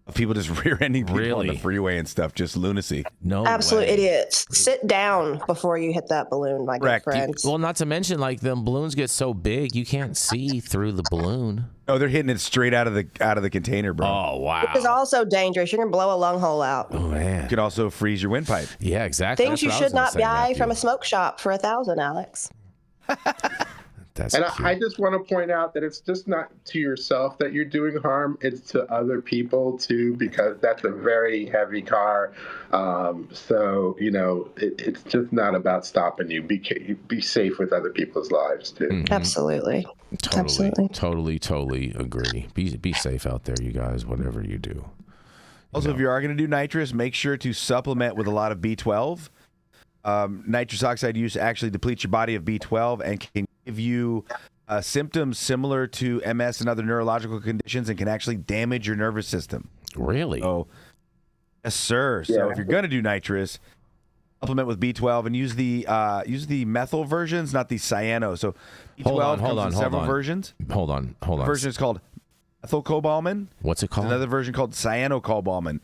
of people just rear-ending people on the freeway and stuff. Just lunacy. No, absolute way. idiots. Sit down before you hit that balloon, my good friends. Well, not to mention, like, the balloons get so big you can't see through the balloon. Oh, they're hitting it straight out of the container, bro. Oh, wow. Which is also dangerous. You're gonna blow a lung hole out. Oh man. You could also freeze your windpipe. Yeah, exactly. Things you should not buy from a smoke shop for $1,000, Alex. I just want to point out that it's just not to yourself that you're doing harm. It's to other people, too, because that's a very heavy car. So, it's just not about stopping you. Be safe with other people's lives, too. Mm-hmm. Absolutely. Totally agree. Be safe out there, you guys, whatever you do. Also, if you are going to do nitrous, make sure to supplement with a lot of B12. Nitrous oxide use actually depletes your body of B12 and can give you symptoms similar to MS and other neurological conditions and can actually damage your nervous system. Really? Oh, yes, sir. Yeah. So if you're going to do nitrous, supplement with B12 and use the methyl versions, not the cyano. So B12 comes in several versions. Hold on. The version is called methylcobalamin. What's it called? There's another version called cyanocobalamin.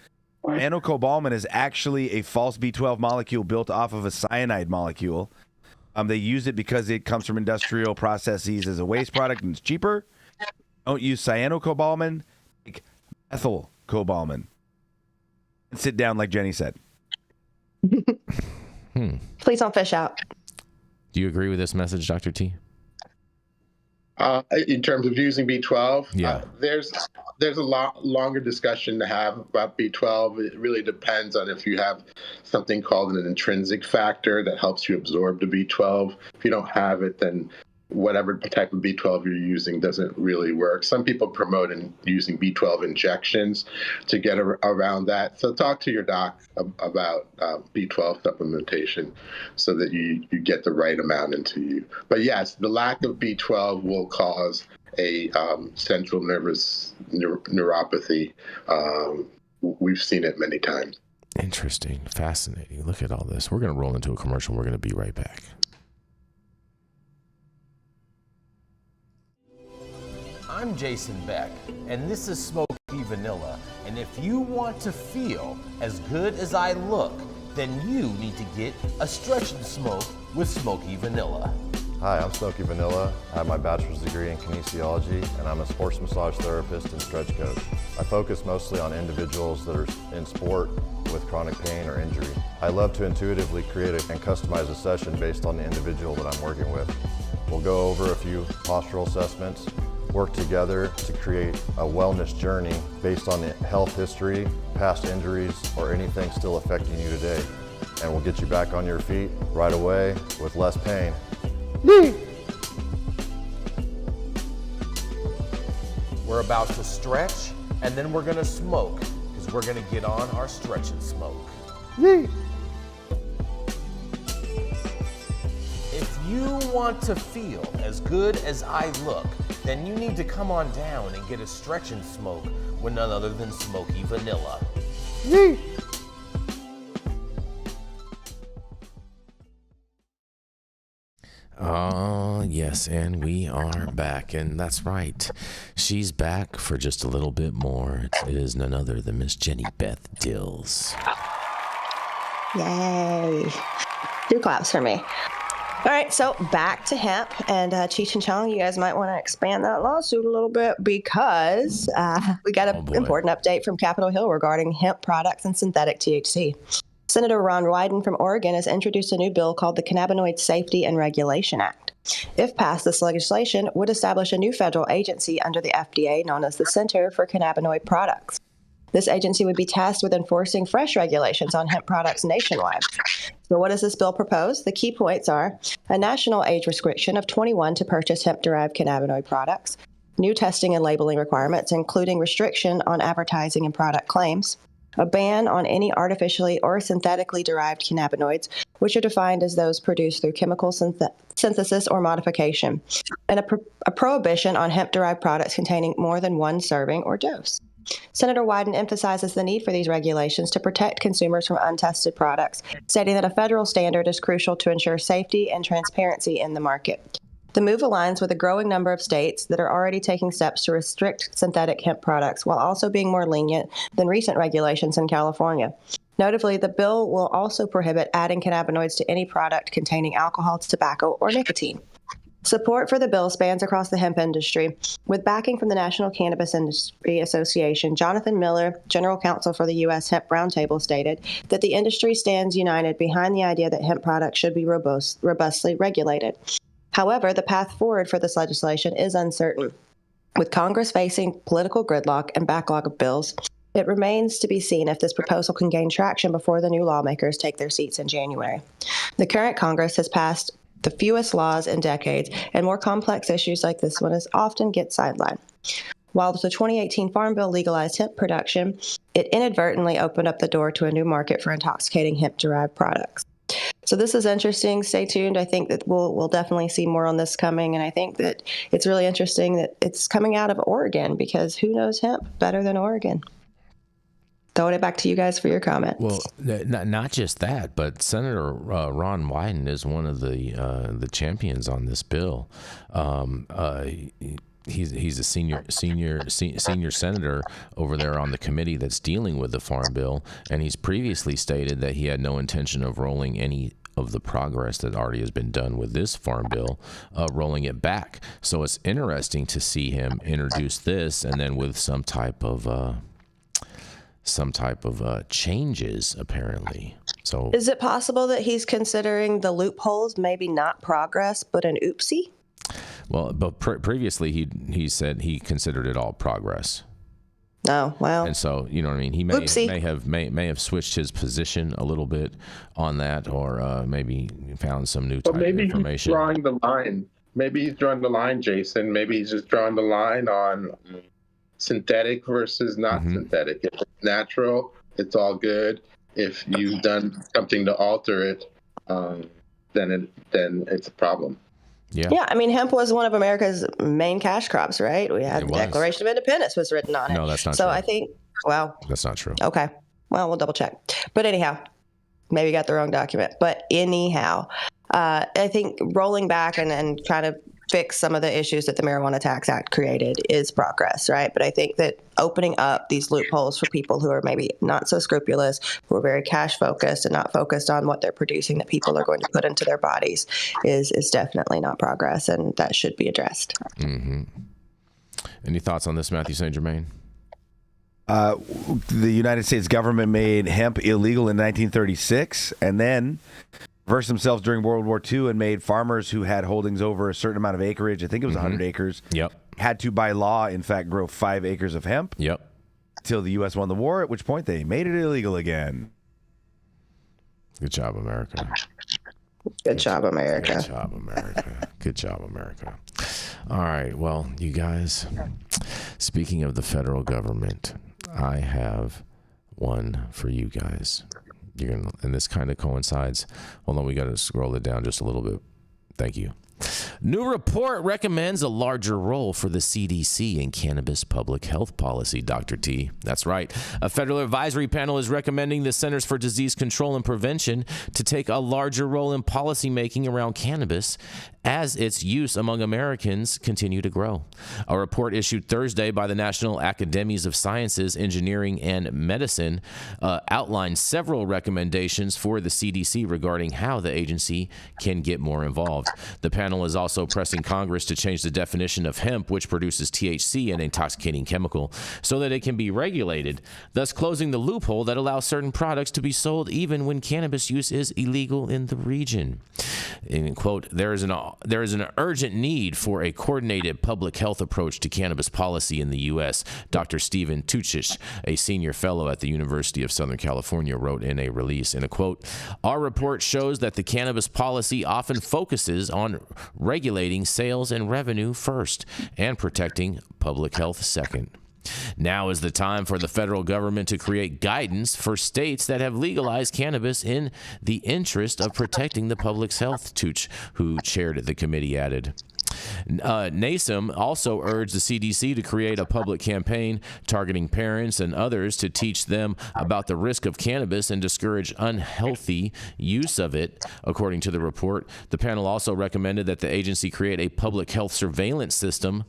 Cyanocobalamin is actually a false B12 molecule built off of a cyanide molecule. They use it because it comes from industrial processes as a waste product and it's cheaper. Don't use cyanocobalamin, take methylcobalamin. And sit down like Jenny said. Please don't fish out. Do you agree with this message, Dr. T? In terms of using B12, yeah. There's a lot longer discussion to have about B12. It really depends on if you have something called an intrinsic factor that helps you absorb the B12. If you don't have it, then whatever type of B12 you're using doesn't really work. Some people promote using B12 injections to get around that. So talk to your doc about B12 supplementation so that you get the right amount into you. But yes, the lack of B12 will cause a central nervous neuropathy. We've seen it many times. Interesting. Fascinating. Look at all this. We're going to roll into a commercial. We're going to be right back. I'm Jason Beck, and this is Smoky Vanilla. And if you want to feel as good as I look, then you need to get a stretch and smoke with Smoky Vanilla. Hi, I'm Smoky Vanilla. I have my bachelor's degree in kinesiology, and I'm a sports massage therapist and stretch coach. I focus mostly on individuals that are in sport with chronic pain or injury. I love to intuitively create and customize a session based on the individual that I'm working with. We'll go over a few postural assessments, work together to create a wellness journey based on the health history, past injuries, or anything still affecting you today. And we'll get you back on your feet right away with less pain. We're about to stretch, and then we're gonna smoke, because we're gonna get on our stretch and smoke. If you want to feel as good as I look, then you need to come on down and get a stretch and smoke with none other than Smoky Vanilla. Oh, yes, and we are back, and that's right. She's back for just a little bit more. It is none other than Miss Jenny Beth Dills. Yay. 2 claps for me. All right, so back to hemp, and Cheech and Chong, you guys might want to expand that lawsuit a little bit because we got an important update from Capitol Hill regarding hemp products and synthetic THC. Senator Ron Wyden from Oregon has introduced a new bill called the Cannabinoid Safety and Regulation Act. If passed, this legislation would establish a new federal agency under the FDA known as the Center for Cannabinoid Products. This agency would be tasked with enforcing fresh regulations on hemp products nationwide. So what does this bill propose? The key points are a national age restriction of 21 to purchase hemp-derived cannabinoid products, new testing and labeling requirements, including restriction on advertising and product claims, a ban on any artificially or synthetically derived cannabinoids, which are defined as those produced through chemical synthesis or modification, and a prohibition on hemp-derived products containing more than 1 serving or dose. Senator Wyden emphasizes the need for these regulations to protect consumers from untested products, stating that a federal standard is crucial to ensure safety and transparency in the market. The move aligns with a growing number of states that are already taking steps to restrict synthetic hemp products while also being more lenient than recent regulations in California. Notably, the bill will also prohibit adding cannabinoids to any product containing alcohol, tobacco, or nicotine. Support for the bill spans across the hemp industry. With backing from the National Cannabis Industry Association, Jonathan Miller, General Counsel for the U.S. Hemp Roundtable, stated that the industry stands united behind the idea that hemp products should be robustly regulated. However, the path forward for this legislation is uncertain. With Congress facing political gridlock and backlog of bills, it remains to be seen if this proposal can gain traction before the new lawmakers take their seats in January. The current Congress has passed the fewest laws in decades, and more complex issues like this one often get sidelined. While the 2018 Farm Bill legalized hemp production, it inadvertently opened up the door to a new market for intoxicating hemp-derived products. So this is interesting. Stay tuned. I think that we'll definitely see more on this coming, and I think that it's really interesting that it's coming out of Oregon, because who knows hemp better than Oregon? Throwing it back to you guys for your comments. Well, not just that, but Senator Ron Wyden is one of the champions on this bill. He's a senior senator over there on the committee that's dealing with the Farm Bill, and he's previously stated that he had no intention of rolling any of the progress that already has been done with this Farm Bill, rolling it back. So it's interesting to see him introduce this, and then with some type of changes, apparently. So is it possible that he's considering the loopholes maybe not progress, but an oopsie? Well, but previously he said he considered it all progress. Oh, well. And so, you know what I mean? He may have switched his position a little bit on that, or maybe found some new type of information. Maybe he's drawing the line. Maybe he's drawing the line, Jason. Maybe he's just drawing the line on synthetic versus not synthetic. If it's natural, it's all good. If you've done something to alter it, then it's a problem. Yeah, I mean, hemp was one of America's main cash crops, right? We had the Declaration of Independence was written on it. No, that's not true. So I think, well. That's not true. Okay. Well, we'll double check. But anyhow, maybe you got the wrong document. But anyhow, I think rolling back and trying to fix some of the issues that the Marijuana Tax Act created is progress, right? But I think that opening up these loopholes for people who are maybe not so scrupulous, who are very cash focused and not focused on what they're producing that people are going to put into their bodies is definitely not progress, and that should be addressed. Mm-hmm. Any thoughts on this, Mathieu St. Germain? The United States government made hemp illegal in 1936, and then reversed themselves during World War II and made farmers who had holdings over a certain amount of acreage, I think it was 100 acres, had to, by law, in fact, grow 5 acres of hemp. Until the U.S. won the war, at which point they made it illegal again. Good job, America. Good job, America. Good job, America. Good job, America. All right, well, you guys, speaking of the federal government, I have one for you guys. And this kind of coincides. Hold on, we got to scroll it down just a little bit. Thank you. New report recommends a larger role for the CDC in cannabis public health policy, Dr. T. That's right. A federal advisory panel is recommending the Centers for Disease Control and Prevention to take a larger role in policymaking around cannabis as its use among Americans continue to grow. A report issued Thursday by the National Academies of Sciences, Engineering, and Medicine outlines several recommendations for the CDC regarding how the agency can get more involved. The panel is also pressing Congress to change the definition of hemp, which produces THC, an intoxicating chemical, so that it can be regulated, thus closing the loophole that allows certain products to be sold even when cannabis use is illegal in the region. In quote, there is an urgent need for a coordinated public health approach to cannabis policy in the U.S., Dr. Stephen Tuchich, a senior fellow at the University of Southern California, wrote in a release. In a quote, our report shows that the cannabis policy often focuses on regulating sales and revenue first and protecting public health second. Now is the time for the federal government to create guidance for states that have legalized cannabis in the interest of protecting the public's health, Tooch, who chaired the committee, added. NASEM also urged the CDC to create a public campaign targeting parents and others to teach them about the risk of cannabis and discourage unhealthy use of it. According to the report, the panel also recommended that the agency create a public health surveillance system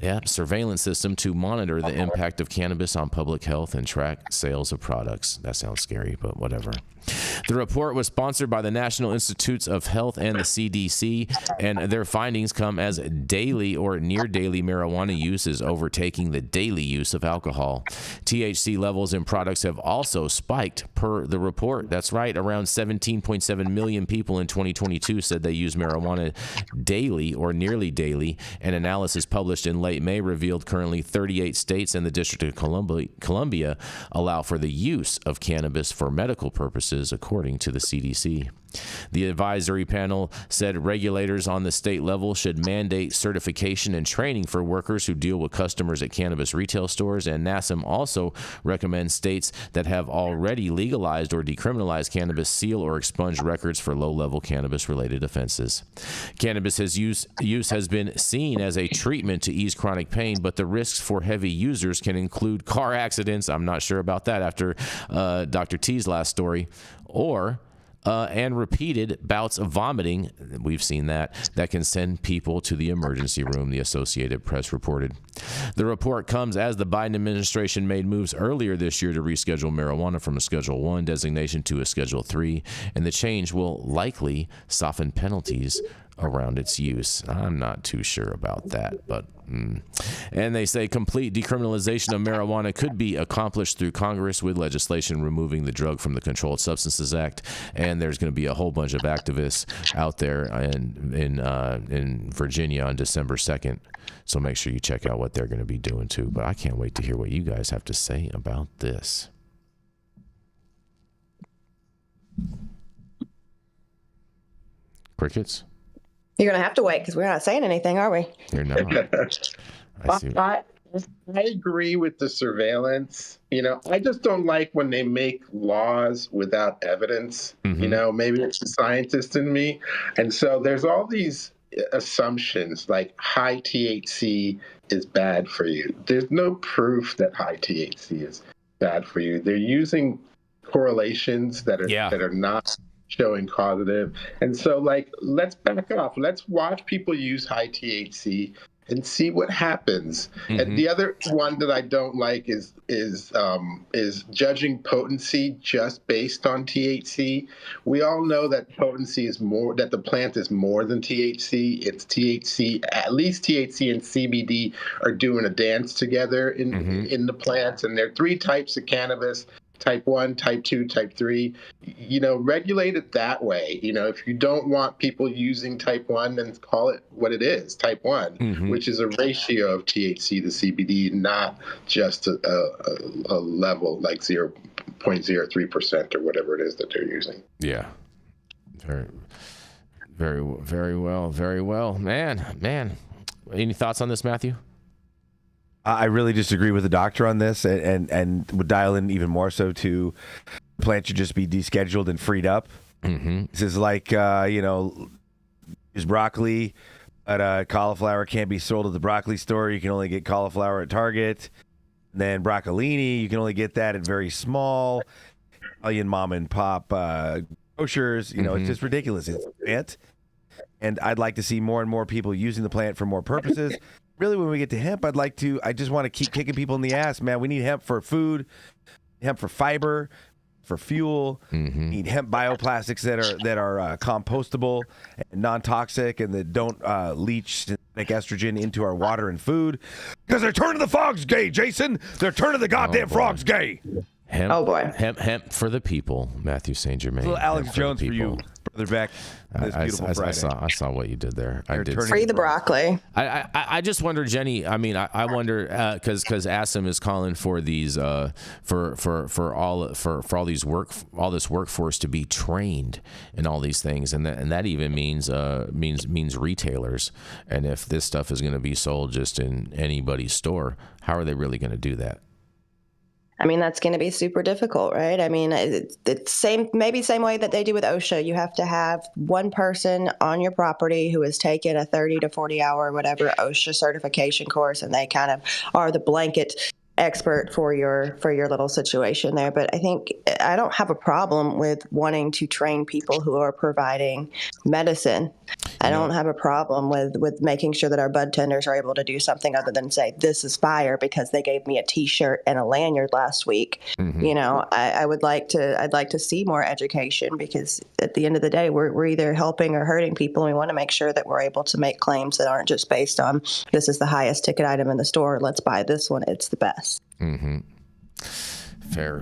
to monitor the impact of cannabis on public health and track sales of products. That sounds scary, but whatever. The report was sponsored by the National Institutes of Health and the CDC, and their findings come as daily or near daily marijuana use is overtaking the daily use of alcohol. THC levels in products have also spiked per the report. That's right, around 17.7 million people in 2022 said they use marijuana daily or nearly daily. An analysis published in late May revealed currently 38 states and the District of Columbia allow for the use of cannabis for medical purposes, according to the CDC. The advisory panel said regulators on the state level should mandate certification and training for workers who deal with customers at cannabis retail stores, and NASEM also recommends states that have already legalized or decriminalized cannabis seal or expunge records for low-level cannabis-related offenses. Cannabis use has been seen as a treatment to ease chronic pain, but the risks for heavy users can include car accidents. I'm not sure about that after Dr. T's last story, and repeated bouts of vomiting, we've seen that can send people to the emergency room, the Associated Press reported. The report comes as the Biden administration made moves earlier this year to reschedule marijuana from a Schedule 1 designation to a Schedule 3, and the change will likely soften penalties around its use. I'm not too sure about that, but and they say complete decriminalization of marijuana could be accomplished through Congress with legislation removing the drug from the Controlled Substances Act, and there's going to be a whole bunch of activists out there in Virginia on December 2nd, so make sure you check out what they're going to be doing too. But I can't wait to hear what you guys have to say about this. Crickets? You're going to have to wait because we're not saying anything, are we? You're not. I agree with the surveillance. I just don't like when they make laws without evidence. Mm-hmm. Maybe it's the scientist in me. And so there's all these assumptions like high THC is bad for you. There's no proof that high THC is bad for you. They're using correlations that are not showing causative. And so let's back off. Let's watch people use high THC and see what happens. Mm-hmm. And the other one that I don't like is judging potency just based on THC. We all know that potency is more, that the plant is more than THC. It's THC, at least THC and CBD are doing a dance together in the plants. And there are 3 types of cannabis. Type 1, type 2, type 3, regulate it that way. If you don't want people using type 1, then call it what it is, type 1, which is a ratio of THC to CBD, not just a level like 0.03% or whatever it is that they're using. Yeah. Very, very, very well. Very well. Man. Any thoughts on this, Matthew? I really disagree with the doctor on this, and would dial in even more so to the plant should just be descheduled and freed up. Mm-hmm. This is like, use broccoli, but cauliflower can't be sold at the broccoli store. You can only get cauliflower at Target. And then broccolini, you can only get that at very small Italian mom and pop grocers. It's just ridiculous. It's a plant. And I'd like to see more and more people using the plant for more purposes. Really, when we get to hemp, I just want to keep kicking people in the ass, man. We need hemp for food, hemp for fiber, for fuel. Mm-hmm. We need hemp bioplastics that are compostable and non-toxic and that don't leach synthetic estrogen into our water and food. Because they're turning the frogs gay, Jason. They're turning the goddamn frogs gay. Hemp, oh boy. Hemp for the people, Mathieu St. Germain. Little Alex Jones for you, Brother Beck. This beautiful Friday. I saw what you did there. I did. Free the broccoli. I just wonder, Jenny. I mean, I wonder because ASEM is calling for these for all this workforce to be trained in all these things, and that even means retailers. And if this stuff is going to be sold just in anybody's store, how are they really going to do that? I mean, that's going to be super difficult, right? I mean, it's same way that they do with OSHA. You have to have one person on your property who has taken a 30 to 40 hour, whatever, OSHA certification course, and they kind of are the blanket expert for your little situation there. But I think I don't have a problem with wanting to train people who are providing medicine. I don't have a problem with making sure that our bud tenders are able to do something other than say, this is fire because they gave me a T-shirt and a lanyard last week. Mm-hmm. You know, I'd like to see more education, because at the end of the day, we're either helping or hurting people. And we want to make sure that we're able to make claims that aren't just based on, this is the highest ticket item in the store, let's buy this one, it's the best. Mm-hmm. Fair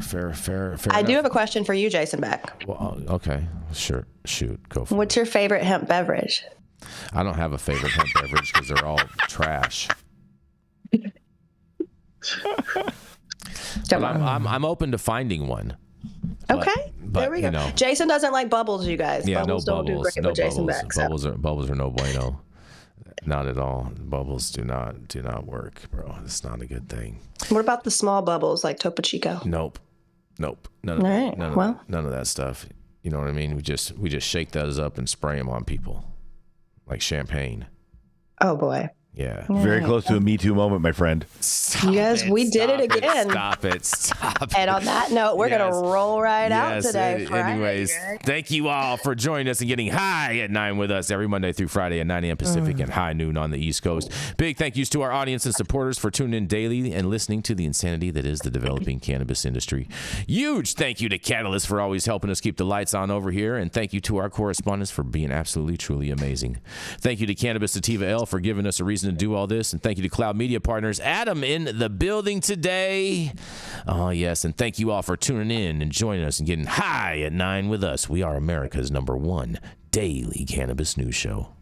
I do have a question for you, Jason Beck. Well, okay, sure, shoot, go for it. What's your favorite hemp beverage? I don't have a favorite hemp beverage because they're all trash. But I'm open to finding one. Okay, there we go. You know, Jason doesn't like bubbles, you guys. Yeah, bubbles no don't bubbles. do great No with Jason bubbles. Beck. So. Bubbles are no bueno. Not at all. Bubbles do not work, bro. It's not a good thing. What about the small bubbles like Topo Chico? Nope. None of that stuff. You know what I mean? We just shake those up and spray them on people like champagne. Oh boy. Yeah. Very close to a Me Too moment, my friend. We did it again. Stop it. And on that note, we're going to roll right out today. Anyways, thank you all for joining us and getting high at 9 with us every Monday through Friday at 9 a.m. Pacific and high noon on the East Coast. Big thank yous to our audience and supporters for tuning in daily and listening to the insanity that is the developing cannabis industry. Huge thank you to Catalyst for always helping us keep the lights on over here. And thank you to our correspondents for being absolutely, truly amazing. Thank you to Cannabis Sativa L for giving us a reason to do all this, and thank you to Cloud Media Partners. Adam in the building today. Oh yes, and thank you all for tuning in and joining us and getting high at 9 with us. We are America's #1 daily cannabis news show.